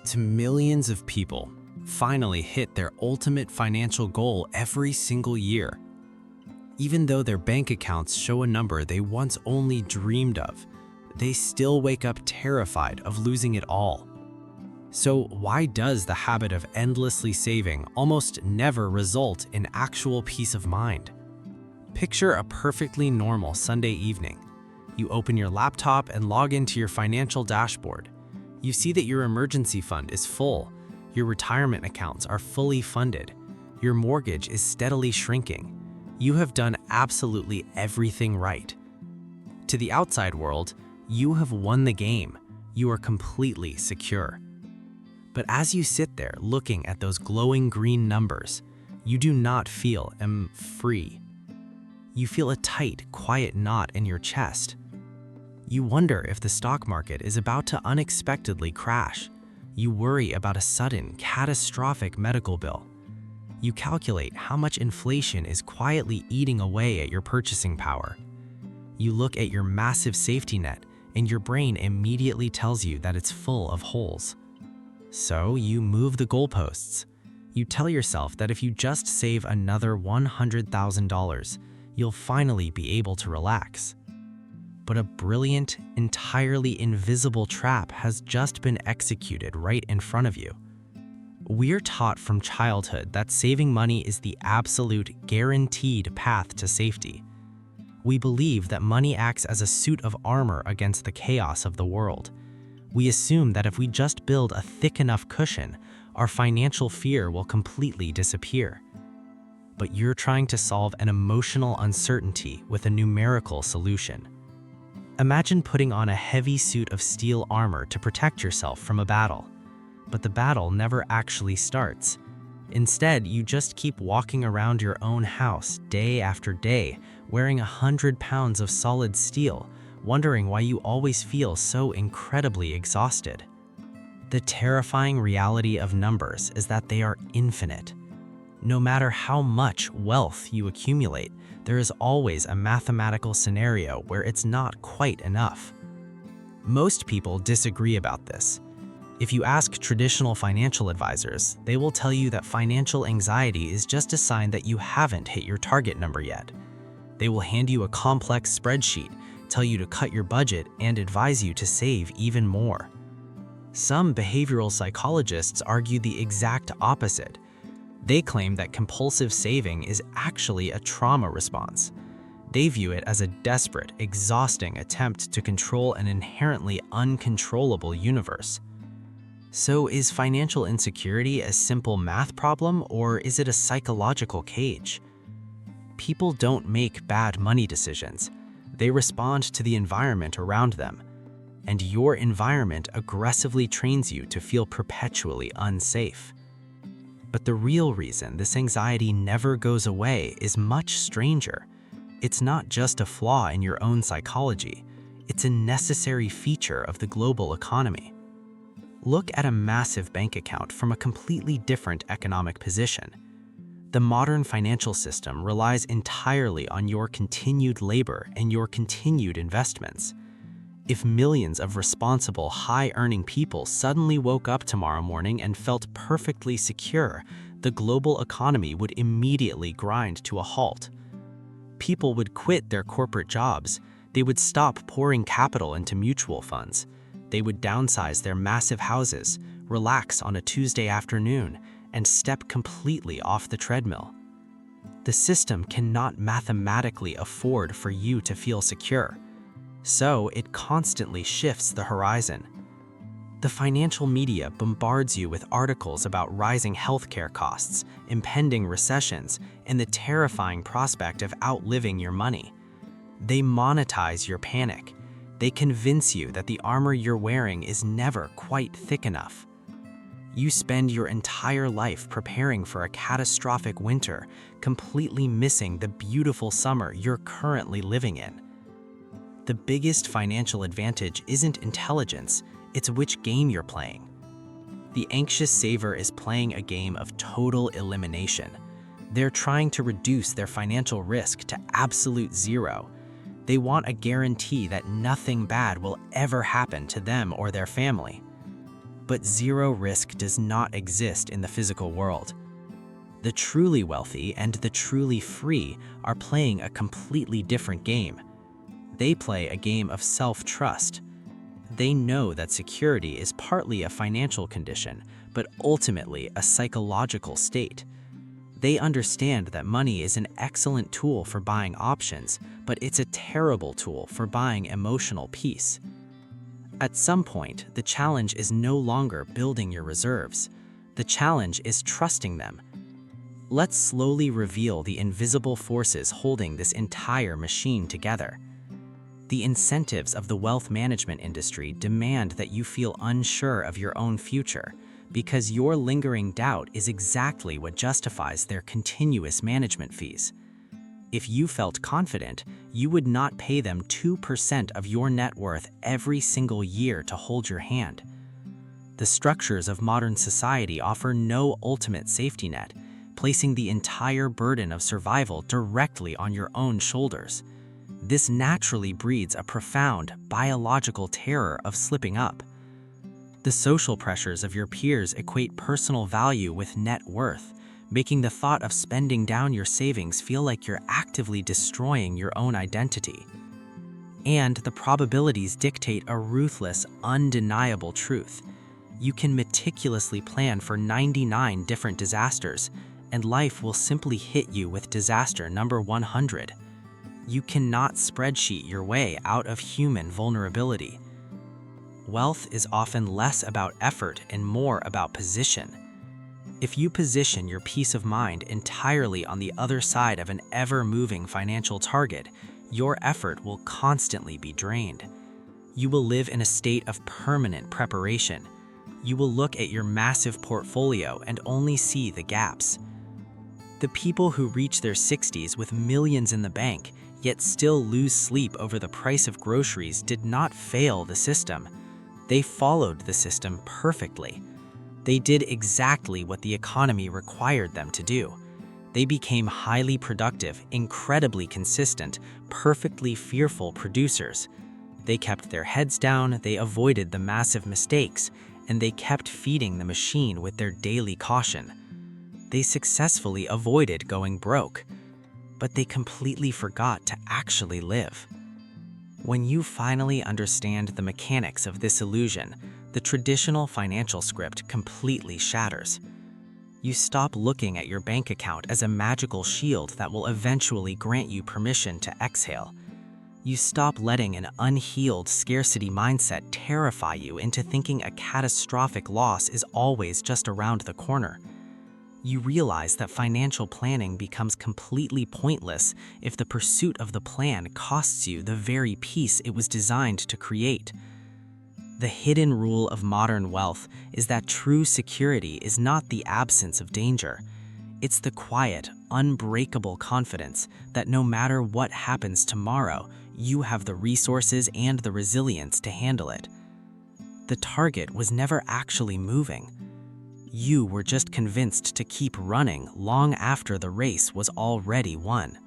To millions of people finally hit their ultimate financial goal every single year. Even though their bank accounts show a number they once only dreamed of, they still wake up terrified of losing it all. So why does the habit of endlessly saving almost never result in actual peace of mind? Picture a perfectly normal Sunday evening. You open your laptop and log into your financial dashboard. You see that your emergency fund is full, your retirement accounts are fully funded, your mortgage is steadily shrinking. You have done absolutely everything right. To the outside world, you have won the game. You are completely secure. But as you sit there looking at those glowing green numbers, you do not feel free. You feel a tight, quiet knot in your chest. You wonder if the stock market is about to unexpectedly crash. You worry about a sudden, catastrophic medical bill. You calculate how much inflation is quietly eating away at your purchasing power. You look at your massive safety net, and your brain immediately tells you that it's full of holes. So you move the goalposts. You tell yourself that if you just save another $100,000, you'll finally be able to relax. But a brilliant, entirely invisible trap has just been executed right in front of you. We're taught from childhood that saving money is the absolute, guaranteed path to safety. We believe that money acts as a suit of armor against the chaos of the world. We assume that if we just build a thick enough cushion, our financial fear will completely disappear. But you're trying to solve an emotional uncertainty with a numerical solution. Imagine putting on a heavy suit of steel armor to protect yourself from a battle. But the battle never actually starts. Instead, you just keep walking around your own house day after day, wearing 100 pounds of solid steel, wondering why you always feel so incredibly exhausted. The terrifying reality of numbers is that they are infinite. No matter how much wealth you accumulate, there is always a mathematical scenario where it's not quite enough. Most people disagree about this. If you ask traditional financial advisors, they will tell you that financial anxiety is just a sign that you haven't hit your target number yet. They will hand you a complex spreadsheet, tell you to cut your budget, and advise you to save even more. Some behavioral psychologists argue the exact opposite. They claim that compulsive saving is actually a trauma response. They view it as a desperate, exhausting attempt to control an inherently uncontrollable universe. So is financial insecurity a simple math problem, or is it a psychological cage? People don't make bad money decisions. They respond to the environment around them. And your environment aggressively trains you to feel perpetually unsafe. But the real reason this anxiety never goes away is much stranger. It's not just a flaw in your own psychology. It's a necessary feature of the global economy. Look at a massive bank account from a completely different economic position. The modern financial system relies entirely on your continued labor and your continued investments. If millions of responsible, high-earning people suddenly woke up tomorrow morning and felt perfectly secure, the global economy would immediately grind to a halt. People would quit their corporate jobs. They would stop pouring capital into mutual funds. They would downsize their massive houses, relax on a Tuesday afternoon, and step completely off the treadmill. The system cannot mathematically afford for you to feel secure. So it constantly shifts the horizon. The financial media bombards you with articles about rising healthcare costs, impending recessions, and the terrifying prospect of outliving your money. They monetize your panic. They convince you that the armor you're wearing is never quite thick enough. You spend your entire life preparing for a catastrophic winter, completely missing the beautiful summer you're currently living in. The biggest financial advantage isn't intelligence, it's which game you're playing. The anxious saver is playing a game of total elimination. They're trying to reduce their financial risk to absolute zero. They want a guarantee that nothing bad will ever happen to them or their family. But zero risk does not exist in the physical world. The truly wealthy and the truly free are playing a completely different game. They play a game of self-trust. They know that security is partly a financial condition, but ultimately a psychological state. They understand that money is an excellent tool for buying options, but it's a terrible tool for buying emotional peace. At some point, the challenge is no longer building your reserves. The challenge is trusting them. Let's slowly reveal the invisible forces holding this entire machine together. The incentives of the wealth management industry demand that you feel unsure of your own future, because your lingering doubt is exactly what justifies their continuous management fees. If you felt confident, you would not pay them 2% of your net worth every single year to hold your hand. The structures of modern society offer no ultimate safety net, placing the entire burden of survival directly on your own shoulders. This naturally breeds a profound biological terror of slipping up. The social pressures of your peers equate personal value with net worth, making the thought of spending down your savings feel like you're actively destroying your own identity. And the probabilities dictate a ruthless, undeniable truth. You can meticulously plan for 99 different disasters, and life will simply hit you with disaster number 100. You cannot spreadsheet your way out of human vulnerability. Wealth is often less about effort and more about position. If you position your peace of mind entirely on the other side of an ever-moving financial target, your effort will constantly be drained. You will live in a state of permanent preparation. You will look at your massive portfolio and only see the gaps. The people who reach their 60s with millions in the bank, yet still lose sleep over the price of groceries, did not fail the system. They followed the system perfectly. They did exactly what the economy required them to do. They became highly productive, incredibly consistent, perfectly fearful producers. They kept their heads down, they avoided the massive mistakes, and they kept feeding the machine with their daily caution. They successfully avoided going broke, but they completely forgot to actually live. When you finally understand the mechanics of this illusion, the traditional financial script completely shatters. You stop looking at your bank account as a magical shield that will eventually grant you permission to exhale. You stop letting an unhealed scarcity mindset terrify you into thinking a catastrophic loss is always just around the corner. You realize that financial planning becomes completely pointless if the pursuit of the plan costs you the very peace it was designed to create. The hidden rule of modern wealth is that true security is not the absence of danger. It's the quiet, unbreakable confidence that no matter what happens tomorrow, you have the resources and the resilience to handle it. The target was never actually moving. You were just convinced to keep running long after the race was already won.